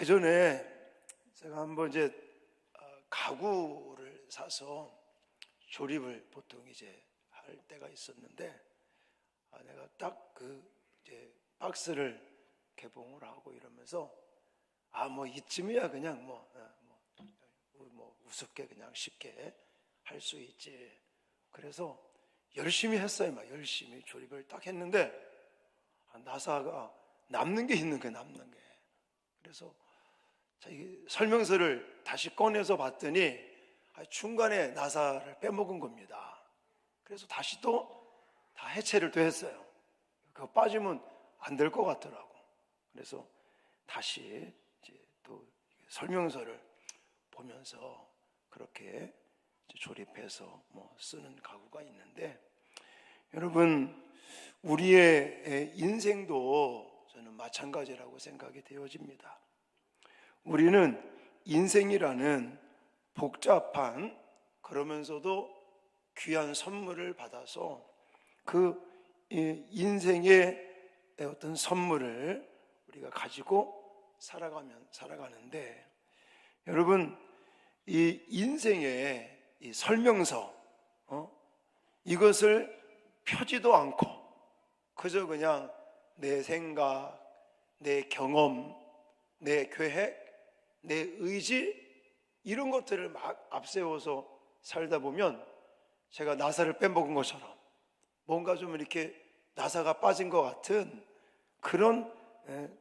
그 전에 제가 한번 이제 가구를 사서 조립을 보통 이제 할 때가 있었는데, 내가 딱 그 이제 박스를 개봉을 하고 이러면서 뭐 이쯤이야 그냥 뭐 우습게 그냥 쉽게 할 수 있지. 그래서 열심히 했어요. 막 열심히 조립을 딱 했는데 나사가 남는 게 있는 거예요. 남는 게. 그래서 이 설명서를 다시 꺼내서 봤더니 중간에 나사를 빼먹은 겁니다. 그래서 다시 또 다 해체를 또 했어요. 그거 빠지면 안 될 것 같더라고. 그래서 다시 이제 또 설명서를 보면서 그렇게 조립해서 쓰는 가구가 있는데, 여러분, 우리의 인생도 저는 마찬가지라고 생각이 되어집니다. 우리는 인생이라는 복잡한, 그러면서도 귀한 선물을 받아서 그 인생의 어떤 선물을 우리가 가지고 살아가는데, 여러분, 이 인생의 이 설명서, 이것을 펴지도 않고 그저 그냥 내 생각, 내 경험, 내 계획, 내 의지, 이런 것들을 막 앞세워서 살다 보면 제가 나사를 빼먹은 것처럼 뭔가 좀 이렇게 나사가 빠진 것 같은 그런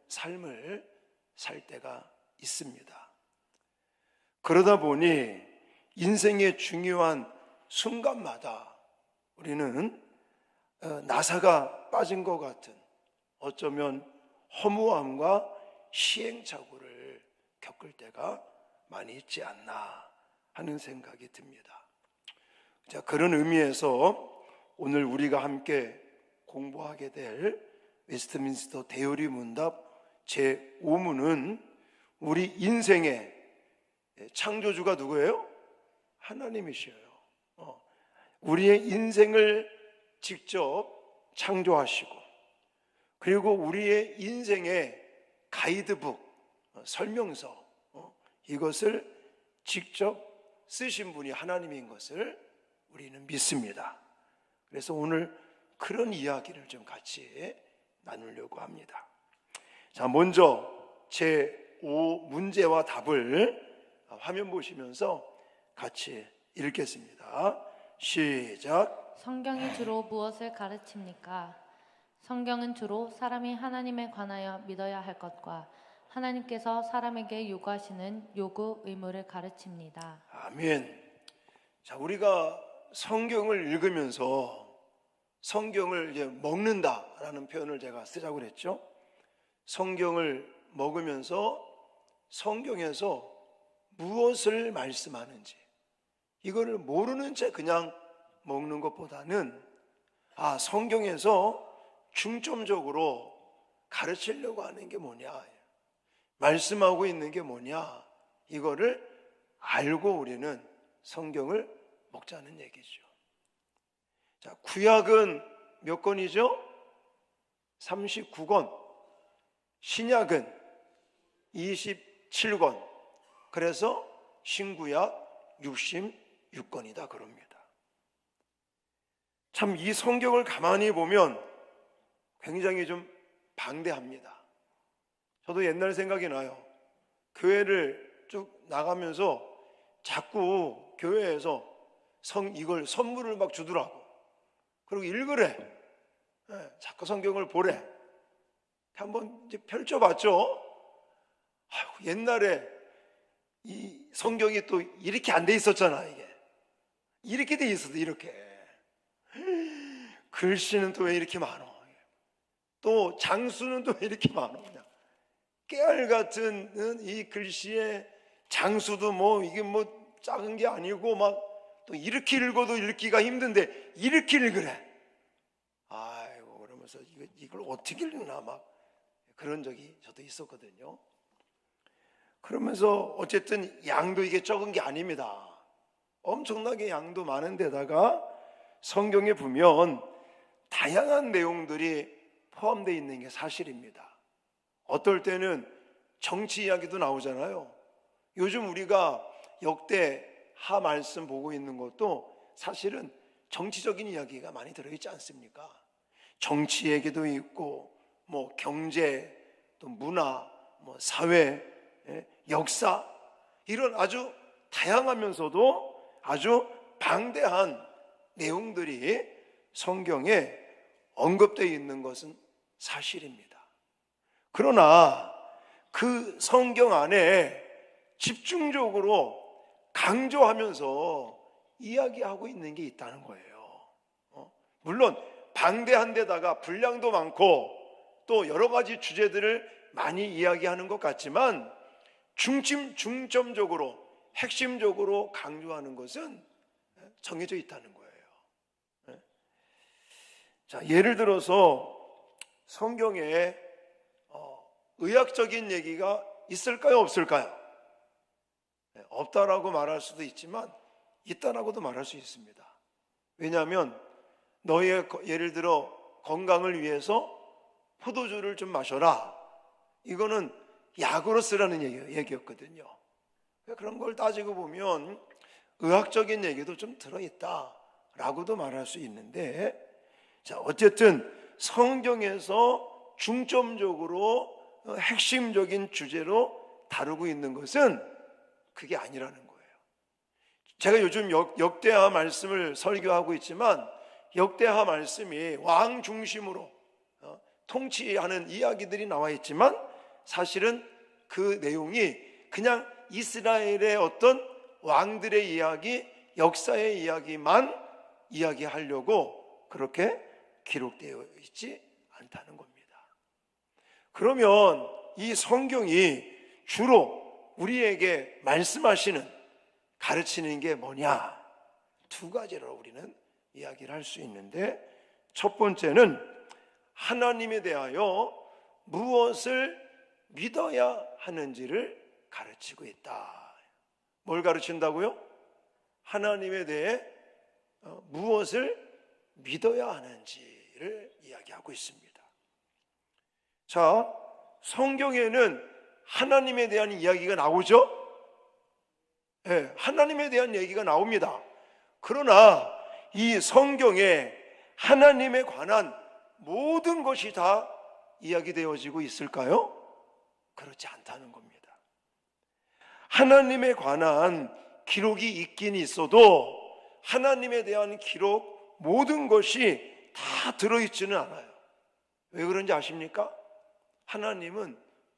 삶을 살 때가 있습니다. 그러다 보니 인생의 중요한 순간마다 우리는 나사가 빠진 것 같은, 어쩌면 허무함과 시행착오를 겪을 때가 많이 있지 않나 하는 생각이 듭니다. 자, 그런 의미에서 오늘 우리가 함께 공부하게 될 웨스트민스터 대요리 문답 제5문은 우리 인생의 창조주가 누구예요? 하나님이셔요. 우리의 인생을 직접 창조하시고, 그리고 우리의 인생의 가이드북, 설명서, 이것을 직접 쓰신 분이 하나님인 것을 우리는 믿습니다. 그래서 오늘 그런 이야기를 좀 같이 나누려고 합니다. 자, 먼저 제5 문제와 답을 화면 보시면서 같이 읽겠습니다. 시작. 성경이 주로 무엇을 가르칩니까? 성경은 주로 사람이 하나님에 관하여 믿어야 할 것과 하나님께서 사람에게 요구하시는 요구 의무를 가르칩니다. 아멘. 자, 우리가 성경을 읽으면서 성경을 이제 먹는다라는 표현을 제가 쓰자고 그랬죠. 성경을 먹으면서 성경에서 무엇을 말씀하는지 이거를 모르는 채 그냥 먹는 것보다는 성경에서 중점적으로 가르치려고 하는 게 뭐냐, 말씀하고 있는 게 뭐냐, 이거를 알고 우리는 성경을 먹자는 얘기죠. 자, 구약은 몇 권이죠? 39권. 신약은 27권. 그래서 신구약 66권이다 그럽니다. 참 이 성경을 가만히 보면 굉장히 좀 방대합니다. 저도 옛날 생각이 나요. 교회를 쭉 나가면서 자꾸 교회에서 이걸 선물을 막 주더라고. 그리고 읽으래. 자꾸 성경을 보래. 한번 이제 펼쳐봤죠. 옛날에 이 성경이 또 이렇게 안 돼 있었잖아. 이렇게 돼 있어도 이렇게. 글씨는 또 왜 이렇게 많어? 또 장수는 또 왜 이렇게 많어? 그냥 깨알 같은 이 글씨의 장수도 이게 작은 게 아니고 막 또 이렇게 읽어도 읽기가 힘든데 이렇게 읽으래. 아이고, 그러면서 이걸 어떻게 읽나 막 그런 적이 저도 있었거든요. 그러면서 어쨌든 양도 이게 적은 게 아닙니다. 엄청나게 양도 많은 데다가 성경에 보면 다양한 내용들이 포함되어 있는 게 사실입니다. 어떨 때는 정치 이야기도 나오잖아요. 요즘 우리가 역대하 말씀 보고 있는 것도 사실은 정치적인 이야기가 많이 들어있지 않습니까? 정치 얘기도 있고 뭐 경제, 또 문화, 뭐 사회, 역사, 이런 아주 다양하면서도 아주 방대한 내용들이 성경에 언급되어 있는 것은 사실입니다. 그러나 그 성경 안에 집중적으로 강조하면서 이야기하고 있는 게 있다는 거예요. 물론 방대한 데다가 분량도 많고 또 여러 가지 주제들을 많이 이야기하는 것 같지만 중점적으로 핵심적으로 강조하는 것은 정해져 있다는 거예요. 자, 예를 들어서 성경에 의학적인 얘기가 있을까요, 없을까요? 없다라고 말할 수도 있지만 있다라고도 말할 수 있습니다. 왜냐하면 너의 예를 들어 건강을 위해서 포도주를 좀 마셔라, 이거는 약으로 쓰라는 얘기였거든요. 그런 걸 따지고 보면 의학적인 얘기도 좀 들어있다라고도 말할 수 있는데, 자, 어쨌든 성경에서 중점적으로 핵심적인 주제로 다루고 있는 것은 그게 아니라는 거예요. 제가 요즘 역대하 말씀을 설교하고 있지만 역대하 말씀이 왕 중심으로 통치하는 이야기들이 나와 있지만 사실은 그 내용이 그냥 이스라엘의 어떤 왕들의 이야기, 역사의 이야기만 이야기하려고 그렇게 기록되어 있지 않다는 겁니다. 그러면 이 성경이 주로 우리에게 말씀하시는, 가르치는 게 뭐냐? 두 가지로 우리는 이야기를 할 수 있는데, 첫 번째는 하나님에 대하여 무엇을 믿어야 하는지를 가르치고 있다. 뭘 가르친다고요? 하나님에 대해 무엇을 믿어야 하는지를 이야기하고 있습니다. 자, 성경에는 하나님에 대한 이야기가 나오죠? 네, 하나님에 대한 얘기가 나옵니다. 그러나 이 성경에 하나님에 관한 모든 것이 다 이야기되어지고 있을까요? 그렇지 않다는 겁니다. 하나님에 관한 기록이 있긴 있어도 하나님에 대한 기록 모든 것이 다 들어있지는 않아요. 왜 그런지 아십니까? 하나님은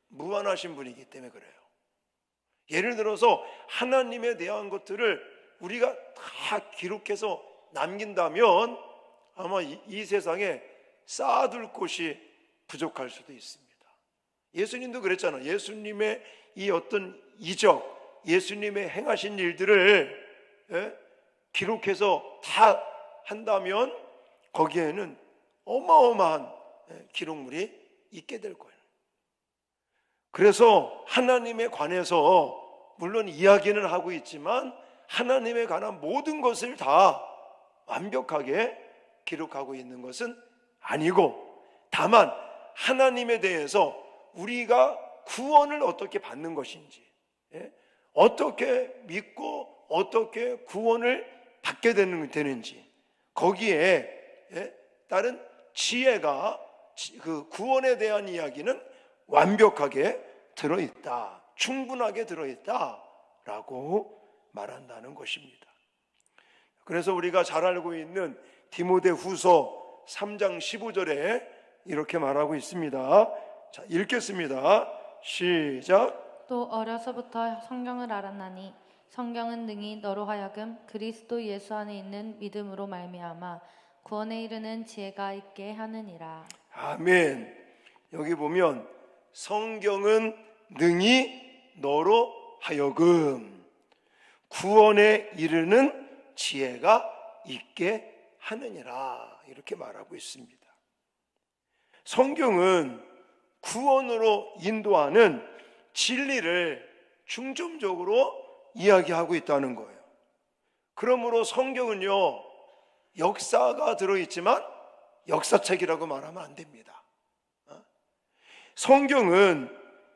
무한하신 분이기 때문에 그래요. 예를 들어서 하나님에 대한 것들을 우리가 다 기록해서 남긴다면 아마 이 세상에 쌓아둘 곳이 부족할 수도 있습니다. 예수님도 그랬잖아요. 예수님의 이 어떤 이적, 예수님의 행하신 일들을 기록해서 다 한다면 거기에는 어마어마한 기록물이 있게 될 거예요. 그래서 하나님에 관해서 물론 이야기는 하고 있지만 하나님에 관한 모든 것을 다 완벽하게 기록하고 있는 것은 아니고, 다만 하나님에 대해서 우리가 구원을 어떻게 받는 것인지, 어떻게 믿고 어떻게 구원을 받게 되는지, 거기에 따른 지혜가, 그 구원에 대한 이야기는 완벽하게 들어있다, 충분하게 들어있다라고 말한다는 것입니다. 그래서 우리가 잘 알고 있는 디모데후서 3장 15절에 이렇게 말하고 있습니다. 자, 읽겠습니다. 시작. 또 어려서부터 성경을 알았나니 성경은 능히 너로 하여금 그리스도 예수 안에 있는 믿음으로 말미암아 구원에 이르는 지혜가 있게 하느니라. 아멘. 여기 보면 성경은 능히 너로 하여금 구원에 이르는 지혜가 있게 하느니라, 이렇게 말하고 있습니다. 성경은 구원으로 인도하는 진리를 중점적으로 이야기하고 있다는 거예요. 그러므로 성경은요, 역사가 들어있지만 역사책이라고 말하면 안 됩니다. 성경은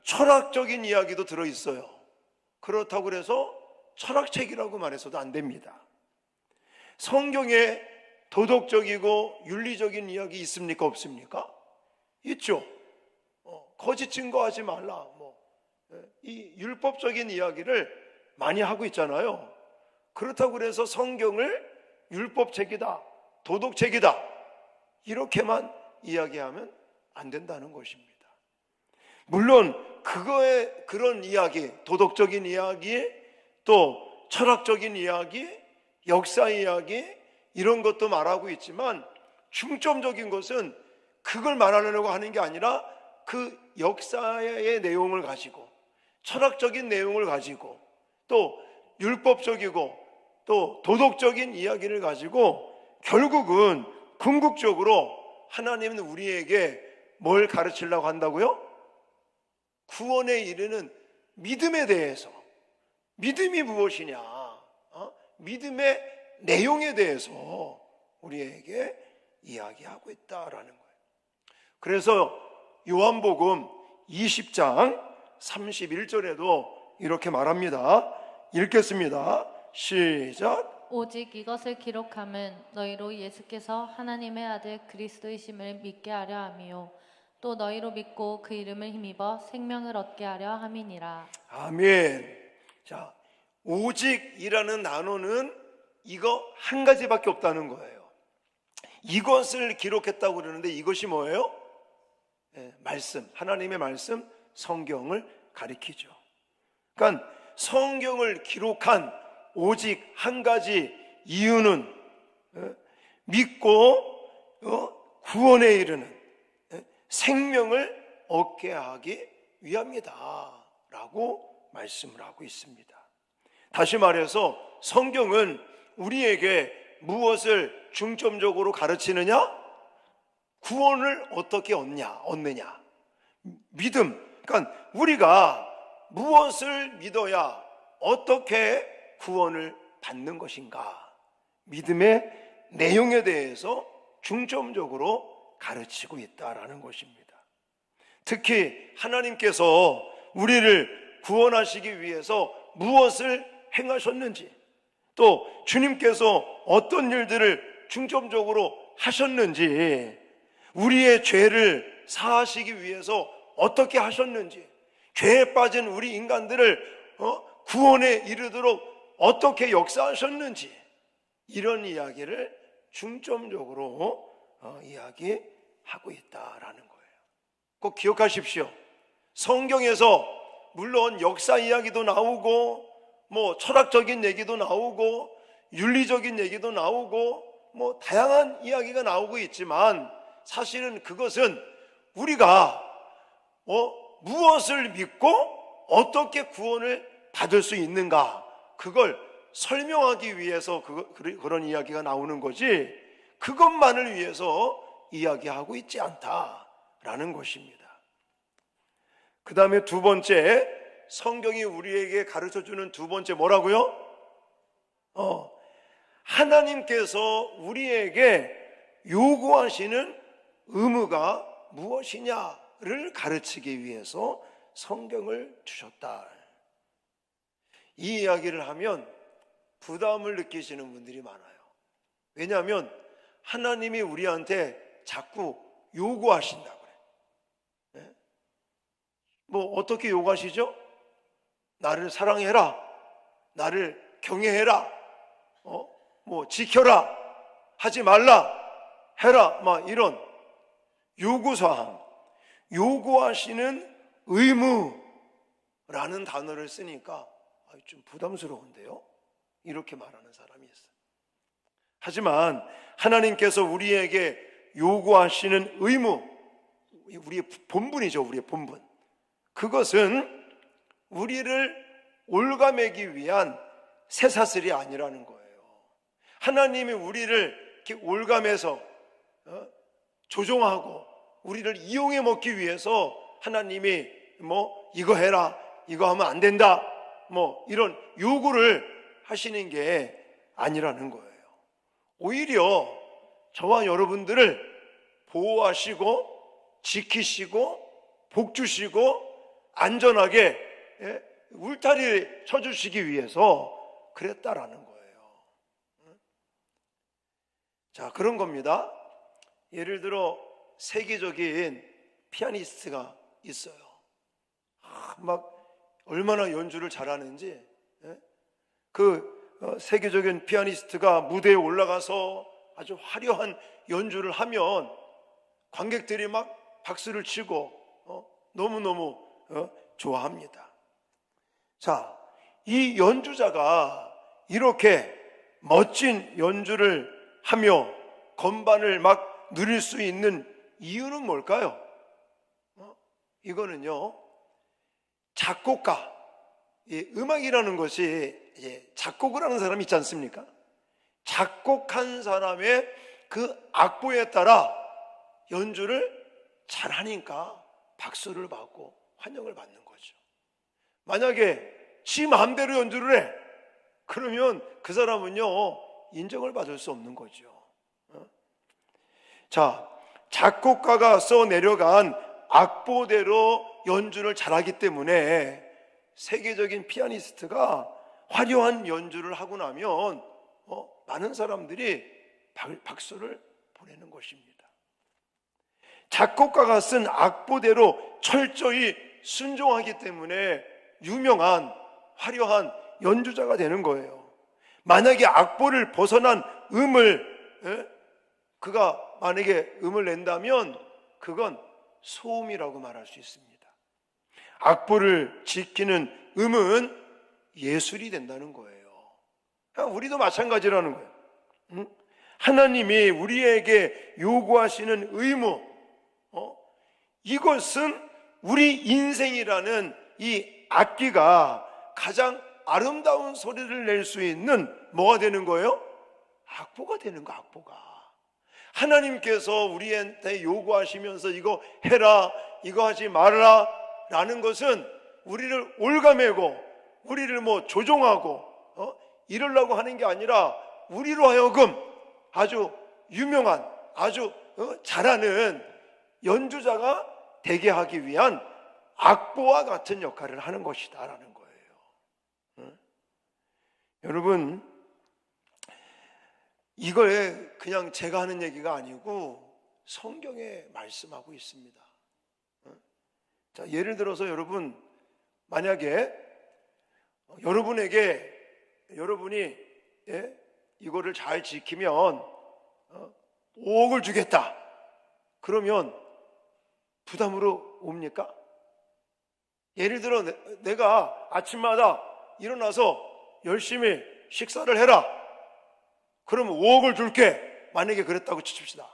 철학적인 이야기도 들어있어요. 그렇다고 해서 철학책이라고 말해서도 안 됩니다. 성경에 도덕적이고 윤리적인 이야기 있습니까? 없습니까? 있죠. 거짓 증거하지 말라, 이 율법적인 이야기를 많이 하고 있잖아요. 그렇다고 해서 성경을 율법책이다, 도덕책이다, 이렇게만 이야기하면 안 된다는 것입니다. 물론 그런 이야기, 도덕적인 이야기, 또 철학적인 이야기, 역사 이야기, 이런 것도 말하고 있지만 중점적인 것은 그걸 말하려고 하는 게 아니라 그 역사의 내용을 가지고, 철학적인 내용을 가지고, 또 율법적이고 또 도덕적인 이야기를 가지고 결국은 궁극적으로 하나님은 우리에게 뭘 가르치려고 한다고요? 구원에 이르는 믿음에 대해서, 믿음이 무엇이냐, 믿음의 내용에 대해서 우리에게 이야기하고 있다라는 거예요. 그래서 요한복음 20장 31절에도 이렇게 말합니다. 읽겠습니다. 시작. 오직 이것을 기록함은 너희로 예수께서 하나님의 아들 그리스도이심을 믿게 하려 함이요 또 너희로 믿고 그 이름을 힘입어 생명을 얻게 하려 함이니라. 아멘. 자, 오직이라는 단어는 이거 한 가지밖에 없다는 거예요. 이것을 기록했다고 그러는데 이것이 뭐예요? 말씀, 하나님의 말씀, 성경을 가리키죠. 그러니까 성경을 기록한 오직 한 가지 이유는 믿고 구원에 이르는 생명을 얻게 하기 위함이다 라고 말씀을 하고 있습니다. 다시 말해서 성경은 우리에게 무엇을 중점적으로 가르치느냐? 구원을 어떻게 얻느냐? 믿음. 그러니까 우리가 무엇을 믿어야 어떻게 구원을 받는 것인가? 믿음의 내용에 대해서 중점적으로 가르치고 있다라는 것입니다. 특히 하나님께서 우리를 구원하시기 위해서 무엇을 행하셨는지, 또 주님께서 어떤 일들을 중점적으로 하셨는지, 우리의 죄를 사하시기 위해서 어떻게 하셨는지, 죄에 빠진 우리 인간들을 구원에 이르도록 어떻게 역사하셨는지, 이런 이야기를 중점적으로 이야기하고 있다라는 거예요. 꼭 기억하십시오. 성경에서 물론 역사 이야기도 나오고 철학적인 얘기도 나오고 윤리적인 얘기도 나오고 다양한 이야기가 나오고 있지만, 사실은 그것은 우리가 무엇을 믿고 어떻게 구원을 받을 수 있는가, 그걸 설명하기 위해서 그런 이야기가 나오는 거지, 그것만을 위해서 이야기하고 있지 않다라는 것입니다. 그 다음에 두 번째, 성경이 우리에게 가르쳐주는 두 번째 뭐라고요? 하나님께서 우리에게 요구하시는 의무가 무엇이냐를 가르치기 위해서 성경을 주셨다. 이 이야기를 하면 부담을 느끼시는 분들이 많아요. 왜냐하면 하나님이 우리한테 자꾸 요구하신다고 그래. 어떻게 요구하시죠? 나를 사랑해라, 나를 경외해라, 지켜라, 하지 말라, 해라, 이런 요구사항, 요구하시는 의무라는 단어를 쓰니까 좀 부담스러운데요? 이렇게 말하는 사람이 있어요. 하지만 하나님께서 우리에게 요구하시는 의무, 우리의 본분이죠. 우리의 본분. 그것은 우리를 올가매기 위한 쇠사슬이 아니라는 거예요. 하나님이 우리를 이렇게 올가매서 조종하고 우리를 이용해 먹기 위해서 하나님이 이거 해라, 이거 하면 안 된다, 이런 요구를 하시는 게 아니라는 거예요. 오히려 저와 여러분들을 보호하시고 지키시고 복주시고 안전하게 울타리 쳐주시기 위해서 그랬다라는 거예요. 자, 그런 겁니다. 예를 들어 세계적인 피아니스트가 있어요. 막 얼마나 연주를 잘하는지. 세계적인 피아니스트가 무대에 올라가서 아주 화려한 연주를 하면 관객들이 막 박수를 치고 너무너무 좋아합니다. 자, 이 연주자가 이렇게 멋진 연주를 하며 건반을 막 누릴 수 있는 이유는 뭘까요? 이거는요, 작곡가, 음악이라는 것이 작곡을 하는 사람이 있지 않습니까? 작곡한 사람의 그 악보에 따라 연주를 잘하니까 박수를 받고 환영을 받는 거죠. 만약에 지 마음대로 연주를 해, 그러면 그 사람은요, 인정을 받을 수 없는 거죠. 자, 작곡가가 써내려간 악보대로 연주를 잘하기 때문에 세계적인 피아니스트가 화려한 연주를 하고 나면 많은 사람들이 박수를 보내는 것입니다. 작곡가가 쓴 악보대로 철저히 순종하기 때문에 유명한 화려한 연주자가 되는 거예요. 만약에 악보를 벗어난 그가 만약에 음을 낸다면 그건 소음이라고 말할 수 있습니다. 악보를 지키는 음은 예술이 된다는 거예요. 우리도 마찬가지라는 거예요. 하나님이 우리에게 요구하시는 의무, 이것은 우리 인생이라는 이 악기가 가장 아름다운 소리를 낼 수 있는 뭐가 되는 거예요? 악보가 되는 거, 악보가. 하나님께서 우리한테 요구하시면서 이거 해라, 이거 하지 말라 라는 것은 우리를 올가매고 우리를 조종하고 이러려고 하는 게 아니라 우리로 하여금 아주 유명한, 아주 잘하는 연주자가 되게 하기 위한 악보와 같은 역할을 하는 것이다 라는 거예요. 여러분, 이거에 그냥 제가 하는 얘기가 아니고 성경에 말씀하고 있습니다. 자, 예를 들어서 여러분, 만약에 여러분이 이거를 잘 지키면 5억을 주겠다. 그러면 부담으로 옵니까? 예를 들어 내가 아침마다 일어나서 열심히 식사를 해라. 그러면 5억을 줄게. 만약에 그랬다고 치십시다.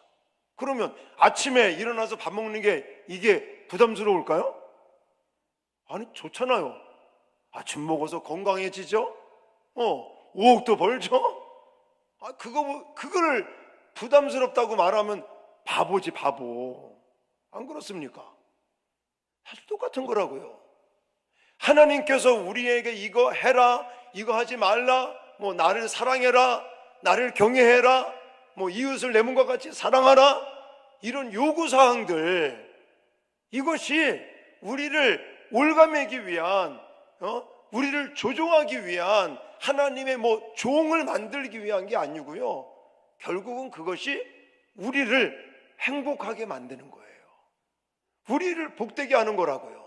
그러면 아침에 일어나서 밥 먹는 게 이게 부담스러울까요? 아니, 좋잖아요. 아침 먹어서 건강해지죠? 5억도 벌죠? 그거를 부담스럽다고 말하면 바보지, 바보. 안 그렇습니까? 사실 똑같은 거라고요. 하나님께서 우리에게 이거 해라, 이거 하지 말라, 나를 사랑해라, 나를 경외해라, 이웃을 내 몸과 같이 사랑하라, 이런 요구사항들, 이것이 우리를 올가매기 위한, 우리를 조종하기 위한 하나님의 종을 만들기 위한 게 아니고요, 결국은 그것이 우리를 행복하게 만드는 거예요. 우리를 복되게 하는 거라고요.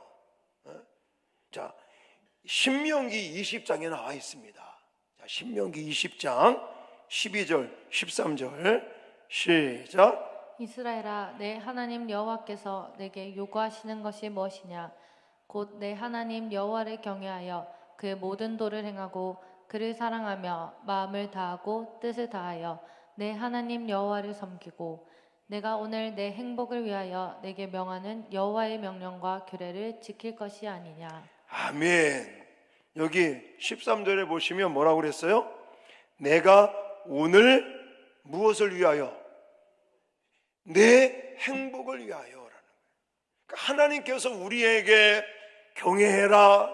자, 신명기 20장에 나와 있습니다. 자, 신명기 20장 12절 13절 시작. 이스라엘아, 내 하나님 여호와께서 내게 요구하시는 것이 무엇이냐? 곧 내 하나님 여호와를 경외하여 그의 모든 도를 행하고 그를 사랑하며 마음을 다하고 뜻을 다하여 내 하나님 여호와를 섬기고 내가 오늘 내 행복을 위하여 내게 명하는 여호와의 명령과 규례를 지킬 것이 아니냐. 아멘. 여기 13절에 보시면 뭐라고 그랬어요? 내가 오늘 무엇을 위하여? 내 행복을 위하여라는 거예요. 그러니까 하나님께서 우리에게 경외해라,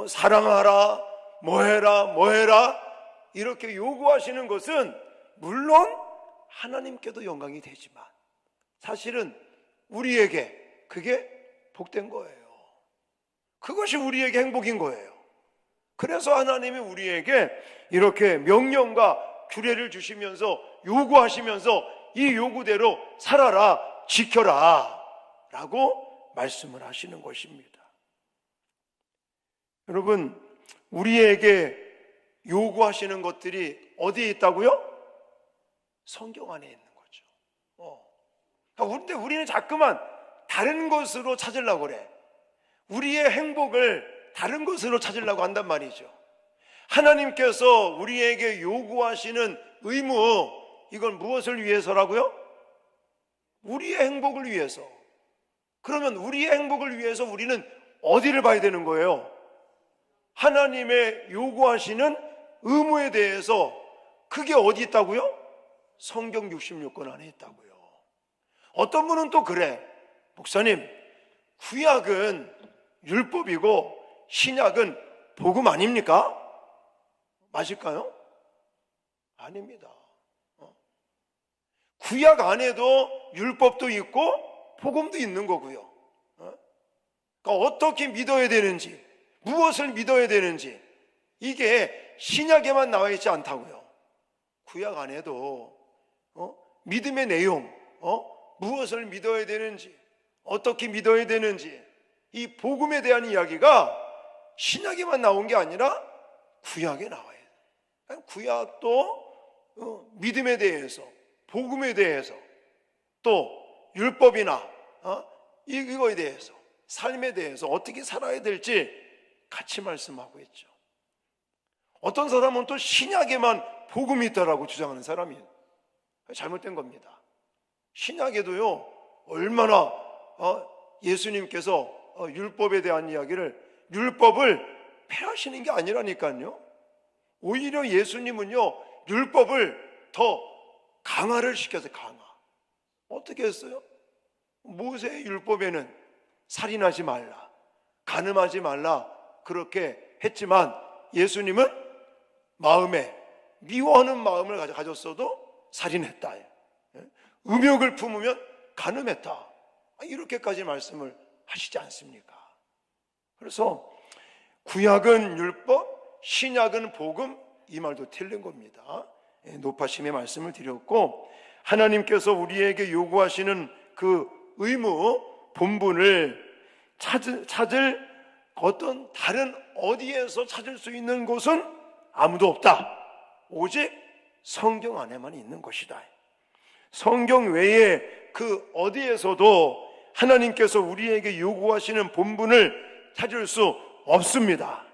사랑하라, 뭐해라 이렇게 요구하시는 것은 물론 하나님께도 영광이 되지만 사실은 우리에게 그게 복된 거예요. 그것이 우리에게 행복인 거예요. 그래서 하나님이 우리에게 이렇게 명령과 규례를 주시면서 요구하시면서 이 요구대로 살아라, 지켜라 라고 말씀을 하시는 것입니다. 여러분, 우리에게 요구하시는 것들이 어디에 있다고요? 성경 안에 있는 거죠. 그런데 우리는 자꾸만 다른 것으로 찾으려고 그래. 우리의 행복을 다른 것으로 찾으려고 한단 말이죠. 하나님께서 우리에게 요구하시는 의무, 이건 무엇을 위해서라고요? 우리의 행복을 위해서. 그러면 우리의 행복을 위해서 우리는 어디를 봐야 되는 거예요? 하나님의 요구하시는 의무에 대해서. 그게 어디 있다고요? 성경 66권 안에 있다고요. 어떤 분은 또 그래. 목사님, 구약은 율법이고 신약은 복음 아닙니까? 맞을까요? 아닙니다. 구약 안에도 율법도 있고 복음도 있는 거고요. 그러니까 어떻게 믿어야 되는지, 무엇을 믿어야 되는지, 이게 신약에만 나와 있지 않다고요. 구약 안에도 믿음의 내용, 무엇을 믿어야 되는지, 어떻게 믿어야 되는지, 이 복음에 대한 이야기가 신약에만 나온 게 아니라 구약에 나와요. 구약도 믿음에 대해서, 복음에 대해서, 또 율법이나 이거에 대해서, 삶에 대해서 어떻게 살아야 될지 같이 말씀하고 있죠. 어떤 사람은 또 신약에만 복음이 있다라고 주장하는 사람이 잘못된 겁니다. 신약에도요, 얼마나 예수님께서 율법에 대한 이야기를, 율법을 폐하시는 게 아니라니까요. 오히려 예수님은요, 율법을 더 강화를 시켜서 강화. 어떻게 했어요? 모세의 율법에는 살인하지 말라, 간음하지 말라 그렇게 했지만 예수님은 마음에 미워하는 마음을 가졌어도 살인했다, 음욕을 품으면 간음했다, 이렇게까지 말씀을 하시지 않습니까? 그래서 구약은 율법, 신약은 복음, 이 말도 틀린 겁니다. 높아심의 말씀을 드렸고, 하나님께서 우리에게 요구하시는 그 의무, 본분을 찾을 어떤 다른 어디에서 찾을 수 있는 곳은 아무도 없다. 오직 성경 안에만 있는 것이다. 성경 외에 그 어디에서도 하나님께서 우리에게 요구하시는 본분을 찾을 수 없습니다.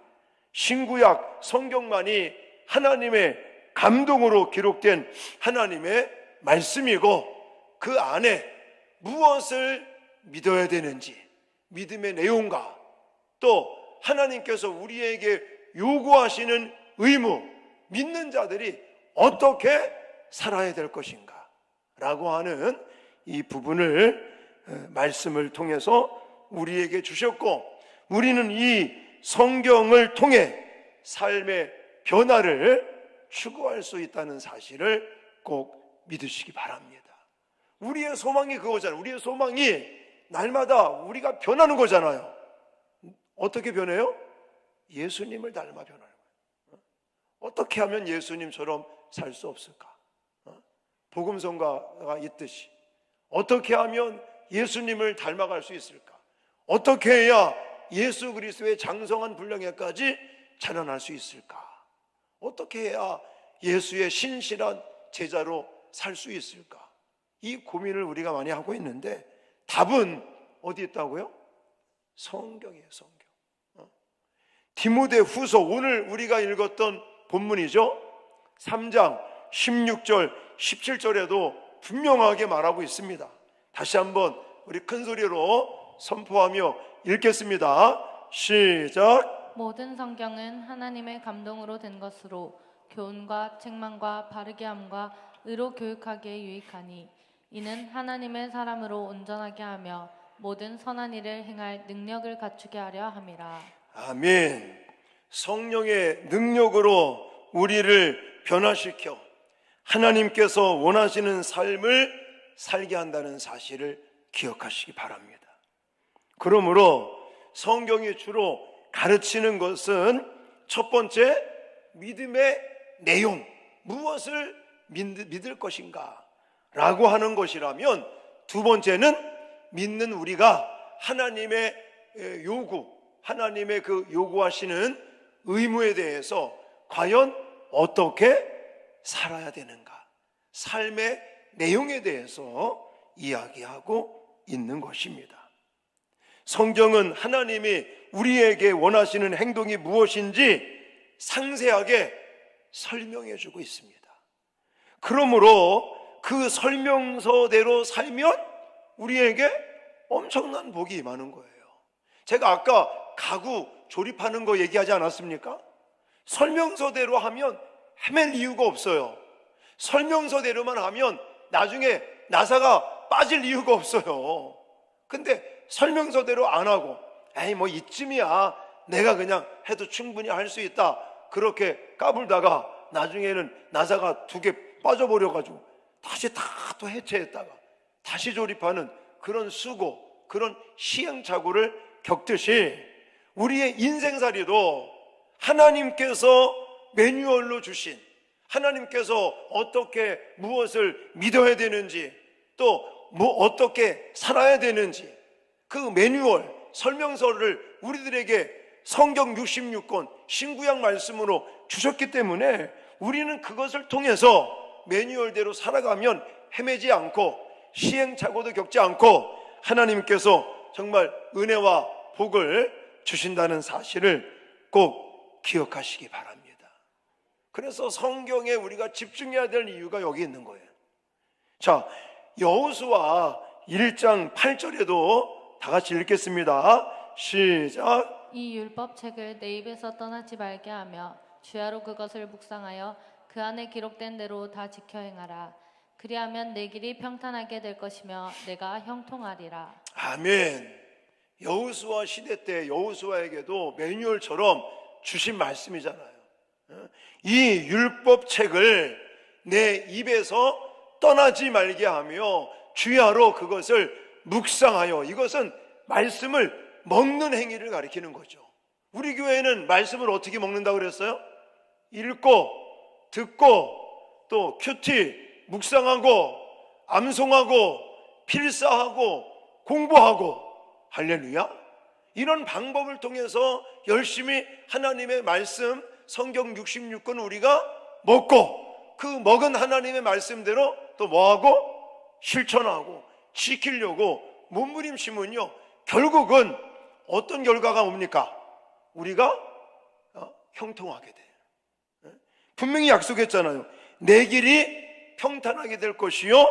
신구약 성경만이 하나님의 감동으로 기록된 하나님의 말씀이고, 그 안에 무엇을 믿어야 되는지, 믿음의 내용과 또 하나님께서 우리에게 요구하시는 의무, 믿는 자들이 어떻게 살아야 될 것인가 라고 하는 이 부분을 말씀을 통해서 우리에게 주셨고, 우리는 이 성경을 통해 삶의 변화를 추구할 수 있다는 사실을 꼭 믿으시기 바랍니다. 우리의 소망이 그거잖아요. 우리의 소망이 날마다 우리가 변하는 거잖아요. 어떻게 변해요? 예수님을 닮아 변하는 거예요. 어떻게 하면 예수님처럼 살 수 없을까? 복음성가가 있듯이 어떻게 하면 예수님을 닮아갈 수 있을까? 어떻게 해야 예수 그리스도의 장성한 분량에까지 자라날 수 있을까? 어떻게 해야 예수의 신실한 제자로 살 수 있을까? 이 고민을 우리가 많이 하고 있는데 답은 어디 있다고요? 성경이에요. 성경. 디모데 후서, 오늘 우리가 읽었던 본문이죠. 3장 16절 17절에도 분명하게 말하고 있습니다. 다시 한번 우리 큰 소리로 선포하며 읽겠습니다. 시작. 모든 성경은 하나님의 감동으로 된 것으로 교훈과 책망과 바르게 함과 의로 교육하기에 유익하니 이는 하나님의 사람으로 온전하게 하며 모든 선한 일을 행할 능력을 갖추게 하려 함이라. 아멘. 성령의 능력으로 우리를 변화시켜 하나님께서 원하시는 삶을 살게 한다는 사실을 기억하시기 바랍니다. 그러므로 성경이 주로 가르치는 것은 첫 번째, 믿음의 내용, 무엇을 믿을 것인가 라고 하는 것이라면, 두 번째는 믿는 우리가 하나님의 요구, 하나님의 그 요구하시는 의무에 대해서 과연 어떻게 살아야 되는가, 삶의 내용에 대해서 이야기하고 있는 것입니다. 성경은 하나님이 우리에게 원하시는 행동이 무엇인지 상세하게 설명해 주고 있습니다. 그러므로 그 설명서대로 살면 우리에게 엄청난 복이 임하는 거예요. 제가 아까 가구 조립하는 거 얘기하지 않았습니까? 설명서대로 하면 헤맬 이유가 없어요. 설명서대로만 하면 나중에 나사가 빠질 이유가 없어요. 근데 설명서대로 안 하고 에이 뭐 이쯤이야, 내가 그냥 해도 충분히 할 수 있다, 그렇게 까불다가 나중에는 나사가 2개 빠져버려가지고 다시 다 또 해체했다가 다시 조립하는 그런 수고, 그런 시행착오를 겪듯이 우리의 인생살이도 하나님께서 매뉴얼로 주신, 하나님께서 어떻게 무엇을 믿어야 되는지, 또 어떻게 살아야 되는지 그 매뉴얼, 설명서를 우리들에게 성경 66권 신구약 말씀으로 주셨기 때문에 우리는 그것을 통해서 매뉴얼대로 살아가면 헤매지 않고 시행착오도 겪지 않고 하나님께서 정말 은혜와 복을 주신다는 사실을 꼭 기억하시기 바랍니다. 그래서 성경에 우리가 집중해야 될 이유가 여기 있는 거예요. 자, 여호수아 1장 8절에도 다 같이 읽겠습니다. 시작. 이 율법책을 내 입에서 떠나지 말게 하며 주야로 그것을 묵상하여 그 안에 기록된 대로 다 지켜 행하라. 그리하면 내 길이 평탄하게 될 것이며 내가 형통하리라. 아멘. 여호수아 시대 때 여호수아에게도 매뉴얼처럼 주신 말씀이잖아요. 이 율법책을 내 입에서 떠나지 말게 하며 주야로 그것을 묵상하여, 이것은 말씀을 먹는 행위를 가리키는 거죠. 우리 교회는 말씀을 어떻게 먹는다고 그랬어요? 읽고 듣고 또 큐티 묵상하고 암송하고 필사하고 공부하고, 할렐루야. 이런 방법을 통해서 열심히 하나님의 말씀 성경 66권 우리가 먹고, 그 먹은 하나님의 말씀대로 또 뭐하고? 실천하고 지키려고 몸부림치면요, 결국은 어떤 결과가 옵니까? 우리가 형통하게 돼요. 분명히 약속했잖아요. 내 길이 평탄하게 될 것이요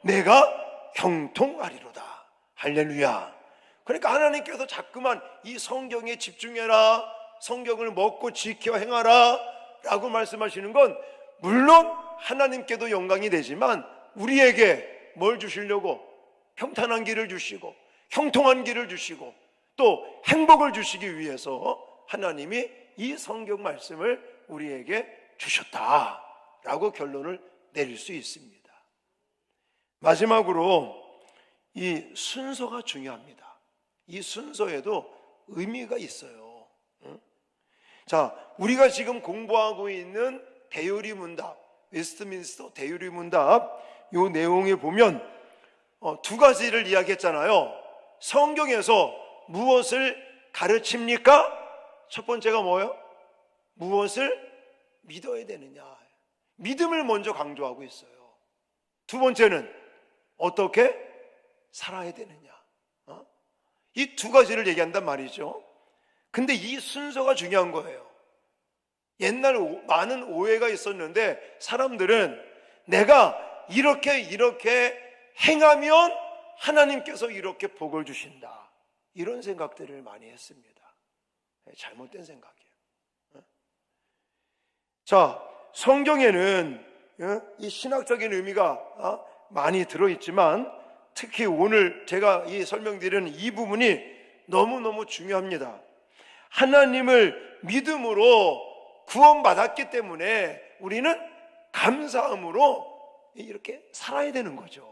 내가 형통하리로다. 할렐루야. 그러니까 하나님께서 자꾸만 이 성경에 집중해라, 성경을 먹고 지켜 행하라 라고 말씀하시는 건 물론 하나님께도 영광이 되지만 우리에게 뭘 주시려고? 평탄한 길을 주시고 형통한 길을 주시고 또 행복을 주시기 위해서 하나님이 이 성경 말씀을 우리에게 주셨다라고 결론을 내릴 수 있습니다. 마지막으로 이 순서가 중요합니다. 이 순서에도 의미가 있어요. 자, 우리가 지금 공부하고 있는 대유리 문답, 웨스트민스터 대유리 문답, 이 내용에 보면 2가지를 이야기했잖아요. 성경에서 무엇을 가르칩니까? 첫 번째가 뭐예요? 무엇을 믿어야 되느냐, 믿음을 먼저 강조하고 있어요. 두 번째는 어떻게 살아야 되느냐, 이 2가지를 얘기한단 말이죠. 근데 이 순서가 중요한 거예요. 옛날 많은 오해가 있었는데 사람들은 내가 이렇게 행하면 하나님께서 이렇게 복을 주신다, 이런 생각들을 많이 했습니다. 잘못된 생각이에요. 자, 성경에는 이 신학적인 의미가 많이 들어있지만 특히 오늘 제가 이 설명드리는 이 부분이 너무너무 중요합니다. 하나님을 믿음으로 구원받았기 때문에 우리는 감사함으로 이렇게 살아야 되는 거죠.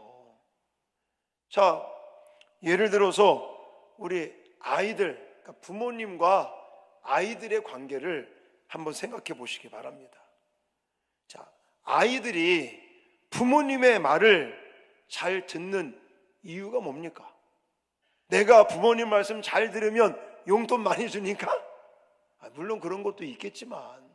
자, 예를 들어서 우리 아이들, 그러니까 부모님과 아이들의 관계를 한번 생각해 보시기 바랍니다. 자, 아이들이 부모님의 말을 잘 듣는 이유가 뭡니까? 내가 부모님 말씀 잘 들으면 용돈 많이 주니까? 물론 그런 것도 있겠지만,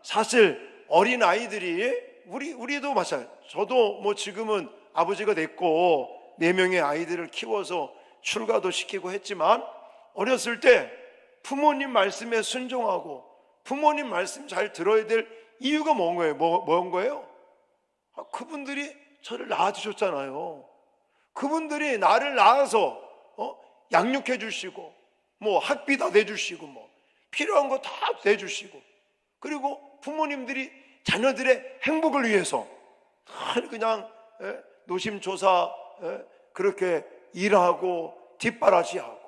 사실 어린 아이들이 우리도 마찬가지. 저도 뭐 지금은 아버지가 됐고 4명의 아이들을 키워서 출가도 시키고 했지만, 어렸을 때 부모님 말씀에 순종하고 부모님 말씀 잘 들어야 될 이유가 뭔 거예요? 뭔 거예요? 그분들이 저를 낳아주셨잖아요. 그분들이 나를 낳아서 양육해 주시고, 뭐 학비다 내주시고, 뭐 필요한 거 다 내주시고, 그리고 부모님들이 자녀들의 행복을 위해서 그냥 노심초사 그렇게 일하고 뒷바라지하고.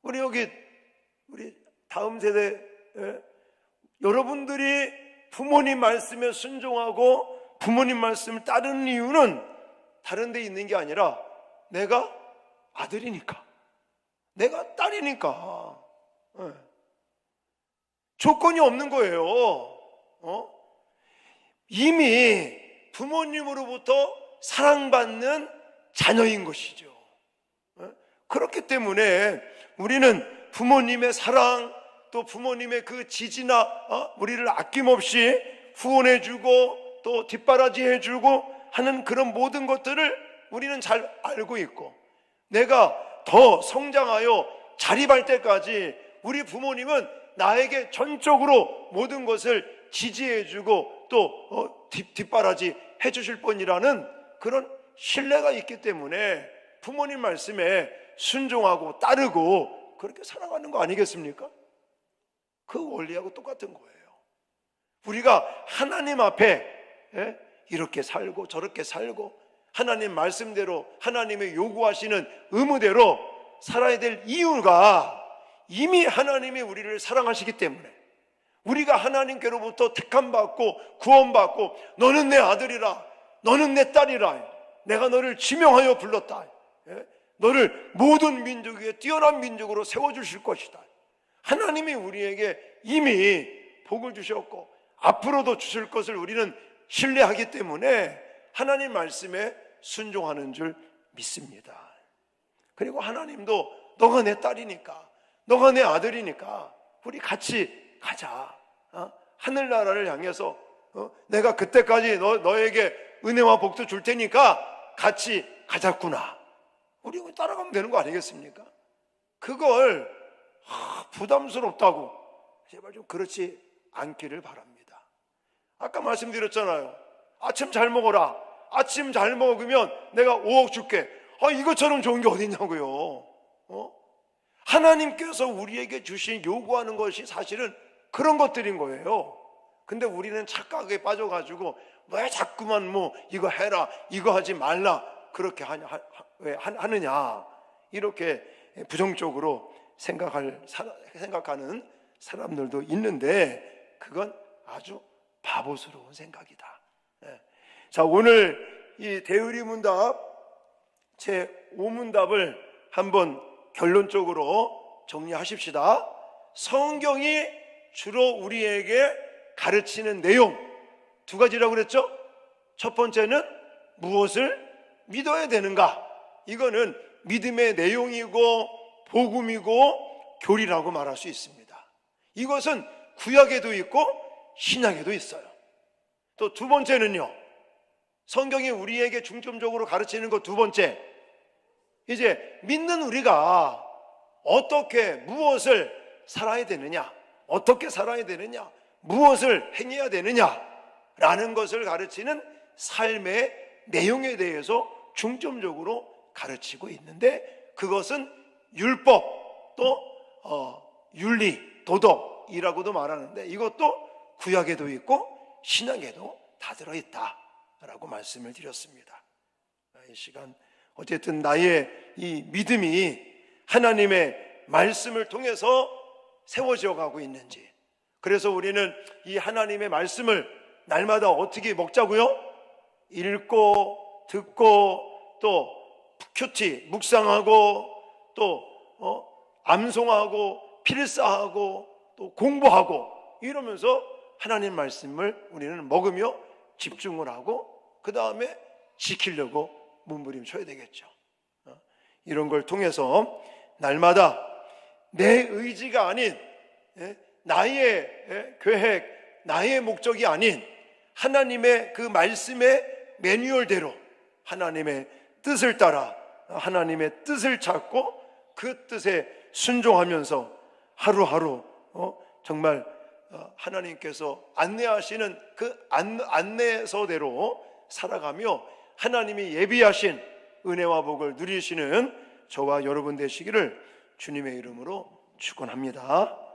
우리 다음 세대 여러분들이 부모님 말씀에 순종하고 부모님 말씀을 따르는 이유는 다른 데 있는 게 아니라 내가 아들이니까, 내가 딸이니까. 조건이 없는 거예요. 이미 부모님으로부터 사랑받는 자녀인 것이죠. 그렇기 때문에 우리는 부모님의 사랑, 또 부모님의 그 지지나 우리를 아낌없이 후원해주고 또 뒷바라지해주고 하는 그런 모든 것들을 우리는 잘 알고 있고, 내가 더 성장하여 자립할 때까지 우리 부모님은 나에게 전적으로 모든 것을 지지해주고 또 뒷바라지 해주실 분이라는 그런 신뢰가 있기 때문에 부모님 말씀에 순종하고 따르고 그렇게 살아가는 거 아니겠습니까? 그 원리하고 똑같은 거예요. 우리가 하나님 앞에 이렇게 살고 저렇게 살고 하나님 말씀대로, 하나님의 요구하시는 의무대로 살아야 될 이유가 이미 하나님이 우리를 사랑하시기 때문에, 우리가 하나님께로부터 택함받고 구원받고 너는 내 아들이라, 너는 내 딸이라, 내가 너를 지명하여 불렀다, 너를 모든 민족 위에 뛰어난 민족으로 세워주실 것이다. 하나님이 우리에게 이미 복을 주셨고 앞으로도 주실 것을 우리는 신뢰하기 때문에 하나님 말씀에 순종하는 줄 믿습니다. 그리고 하나님도 너가 내 딸이니까, 너가 내 아들이니까 우리 같이 가자. 하늘나라를 향해서 내가 그때까지 너에게 은혜와 복도 줄 테니까 같이 가자꾸나. 우리 따라가면 되는 거 아니겠습니까? 그걸 부담스럽다고 제발 좀 그렇지 않기를 바랍니다. 아까 말씀드렸잖아요. 아침 잘 먹어라. 아침 잘 먹으면 내가 5억 줄게. 이것처럼 좋은 게 어딨냐고요. 하나님께서 우리에게 주신 요구하는 것이 사실은 그런 것들인 거예요. 근데 우리는 착각에 빠져가지고 왜 자꾸만 뭐 이거 해라, 이거 하지 말라 그렇게 왜 하느냐, 이렇게 부정적으로 생각하는 사람들도 있는데 그건 아주 바보스러운 생각이다. 자, 오늘 이 대의문답 제 5문답을 한번 결론적으로 정리하십시다. 성경이 주로 우리에게 가르치는 내용 2가지라고 그랬죠? 첫 번째는 무엇을 믿어야 되는가? 이거는 믿음의 내용이고 복음이고 교리라고 말할 수 있습니다. 이것은 구약에도 있고 신약에도 있어요. 또 2번째는요, 성경이 우리에게 중점적으로 가르치는 것 2번째, 이제 믿는 우리가 어떻게 무엇을 살아야 되느냐, 어떻게 살아야 되느냐, 무엇을 행해야 되느냐라는 것을 가르치는 삶의 내용에 대해서 중점적으로 가르치고 있는데, 그것은 율법 또 윤리, 도덕이라고도 말하는데 이것도 구약에도 있고 신약에도 다 들어있다라고 말씀을 드렸습니다. 이 시간 어쨌든 나의 이 믿음이 하나님의 말씀을 통해서 세워져 가고 있는지, 그래서 우리는 이 하나님의 말씀을 날마다 어떻게 먹자고요? 읽고 듣고 또 큐티 묵상하고 또 암송하고 필사하고 또 공부하고 이러면서 하나님 말씀을 우리는 먹으며 집중을 하고 그 다음에 지키려고 몸부림쳐야 되겠죠. 이런 걸 통해서 날마다 내 의지가 아닌 나의 계획, 나의 목적이 아닌 하나님의 그 말씀의 매뉴얼대로 하나님의 뜻을 따라 하나님의 뜻을 찾고 그 뜻에 순종하면서 하루하루 정말 하나님께서 안내하시는 그 안내서대로 살아가며 하나님이 예비하신 은혜와 복을 누리시는 저와 여러분 되시기를 주님의 이름으로 축원합니다.